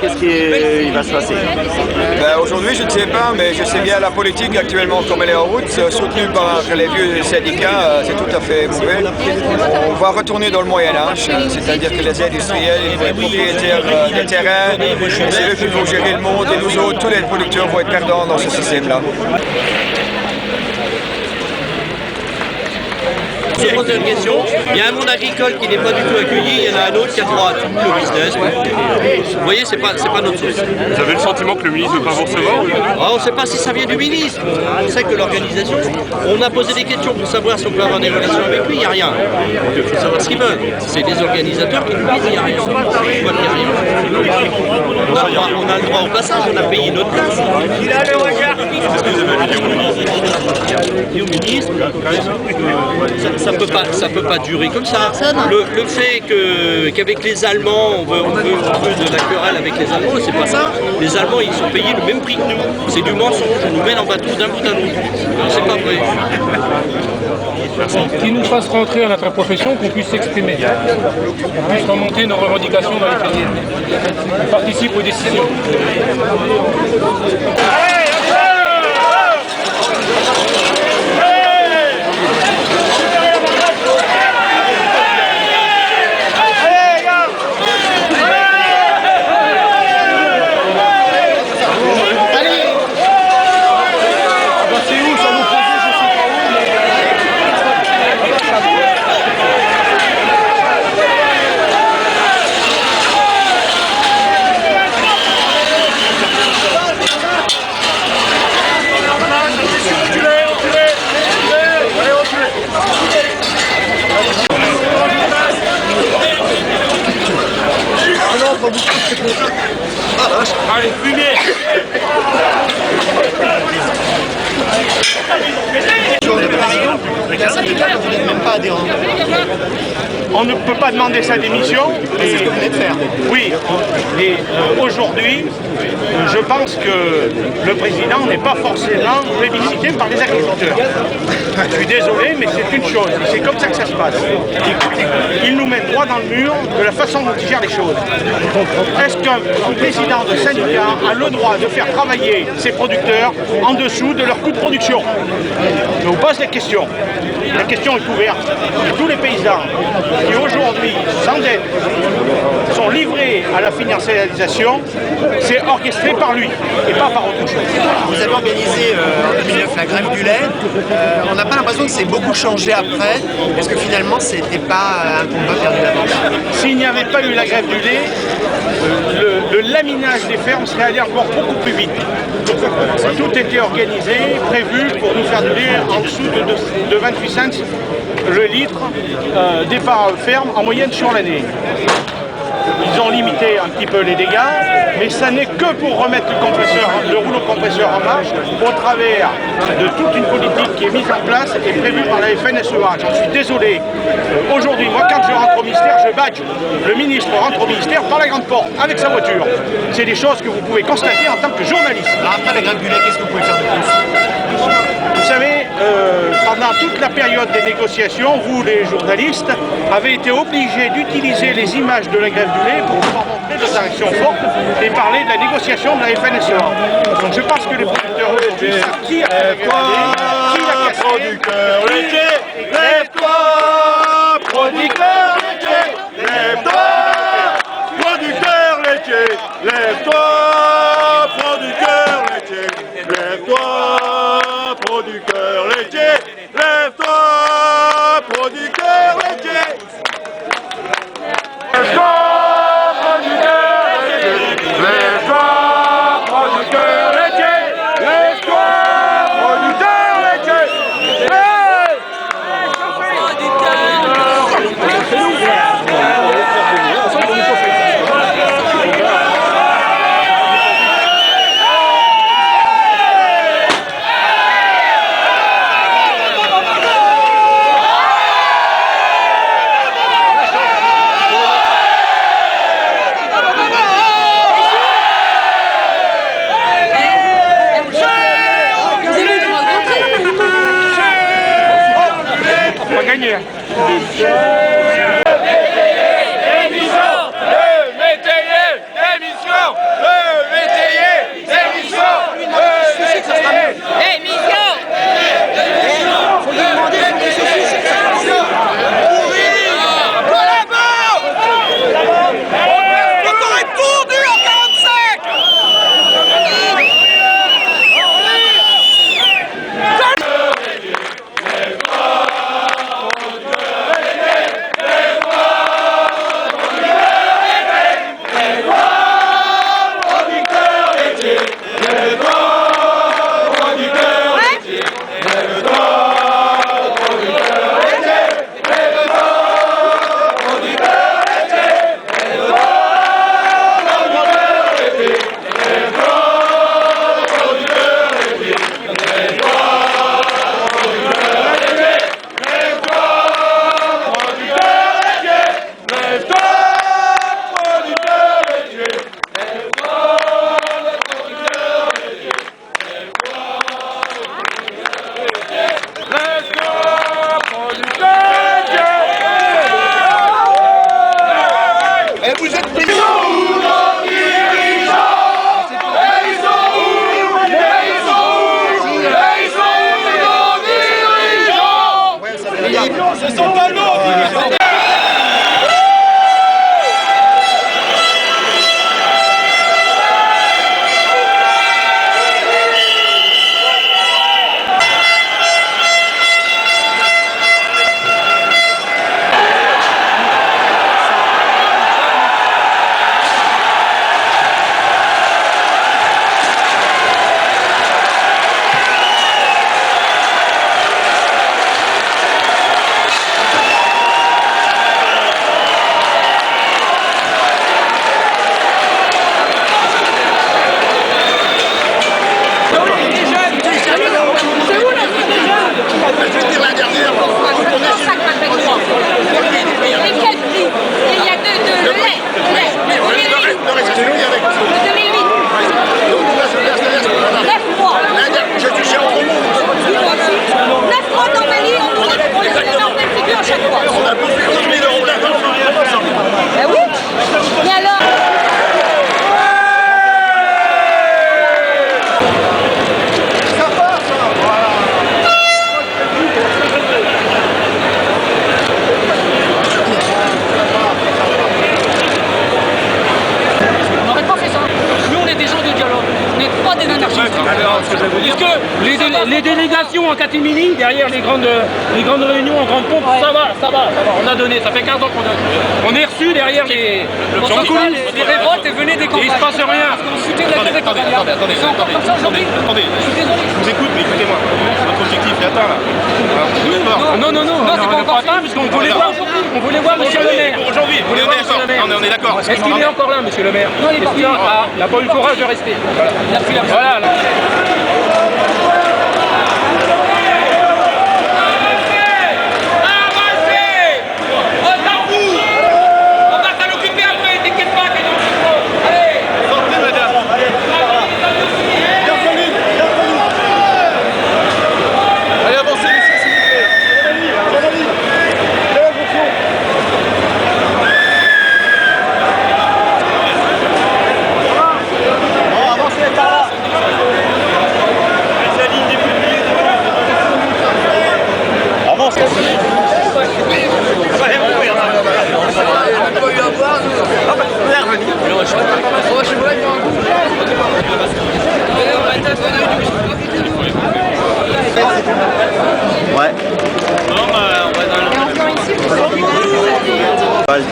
qu'est-ce qui va se passer? Aujourd'hui, je ne sais pas, mais je sais bien la politique actuellement comme elle est en route, soutenue par les vieux syndicats, c'est tout à fait mauvais. On va retourner dans le Moyen-Âge, c'est-à-dire que les industriels, ils vont être propriétaires des terrains, c'est eux qui vont gérer le monde, et nous autres, tous les producteurs vont être perdants dans ce système-là. Je pose une question. Il y a un monde agricole qui n'est pas du tout accueilli, il y en a un autre qui a droit à tout le business. Vous voyez, c'est pas notre chose. Vous avez le sentiment que le ministre ne veut pas vous recevoir? On ne sait pas si ça vient du ministre. On sait que l'organisation, on a posé des questions pour savoir si on peut avoir des relations avec lui, il n'y a rien. Il faut savoir ce qu'ils veulent. C'est les organisateurs qui nous disent qu'il n'y a rien. On voit qu'il n'y a rien. On a le droit au passage, on a payé notre place. Est-ce que vous avez dit au ministre, ça peut pas durer comme ça. Le fait qu'avec les Allemands, on veut de la querelle avec les Allemands, c'est pas ça. Les Allemands, ils sont payés le même prix que nous. C'est du mensonge. On nous mène en bateau d'un bout à l'autre. C'est pas vrai. Qui nous fasse rentrer à notre profession, qu'on puisse s'exprimer, qu'on puisse remonter nos revendications dans les quartiers, qu'on participe aux décisions. Allez, fumier! Même pas adhérent. On ne peut pas demander sa démission. C'est ce que vous venez de faire. Oui, et aujourd'hui, je pense que le président n'est pas forcément plébiscité par les agriculteurs. Je suis désolé, mais c'est une chose, c'est comme ça que ça se passe. Il nous met droit dans le mur de la façon dont il gère les choses. Est-ce qu'un président de syndicat a le droit de faire travailler ses producteurs en dessous de leur coût de production? Je vous pose la question. La question est ouverte. Et tous les paysans qui aujourd'hui s'endettent, sont livrés à la financiarisation, c'est orchestré par lui et pas par autre chose. Vous avez organisé en 2009 la grève du lait. On n'a pas l'impression que c'est beaucoup changé après. Est-ce que finalement c'était pas un combat perdu d'avance? S'il n'y avait pas eu la grève du lait, le laminage des fermes serait allé encore beaucoup plus vite. Tout était organisé, prévu pour nous faire du lait en dessous de 28 cents le litre départ ferme en moyenne sur l'année. Ils ont limité un petit peu les dégâts, mais ça n'est que pour remettre le rouleau compresseur en marche au travers de toute une politique qui est mise en place et prévue par la FNSEA. J'en suis désolé. Aujourd'hui, moi, quand je rentre au ministère, je badge. Le ministre rentre au ministère par la grande porte, avec sa voiture. C'est des choses que vous pouvez constater en tant que journaliste. Alors après la grève du lait, qu'est-ce que vous pouvez faire de plus? Vous savez, pendant toute la période des négociations, vous, les journalistes, avez été obligés d'utiliser les images de la grève du lait pour pouvoir montrer des actions fortes et parler de la négociation de la FNSEA. Donc je pense que les producteurs aujourd'hui savent qui a fait la grève du lait, qui l'a cassé, Producteur laitier, lève-toi! Producteur laitier, lève-toi! Producteur laitier, lève-toi! Producteur laitier, lève-toi! Producteur laitier, lève-toi! Producteur laitier! Lève-toi! Lève-toi! Producteur laitier! Lève-toi! Producteur laitier! gagner. Le métayer, démission! ce que je vais vous dire. Est-ce que les délégations en catimini, derrière les grandes réunions en grande pompe, ça va, on a donné, ça fait 15 ans qu'on a donné. On est reçu derrière les révoltes et venez des campagnes. Et il se passe rien. Attendez, je vous écoute, mais écoutez-moi. Votre objectif est atteint là. Non, c'est pas atteint, parce qu'on voulait voir aujourd'hui. On voulait voir monsieur le maire. Aujourd'hui, on est d'accord. Est-ce qu'il est encore là, monsieur le maire? Non, il n'a pas eu le courage de rester. Voilà. Ouais. Non, on va dans le... Vas-y.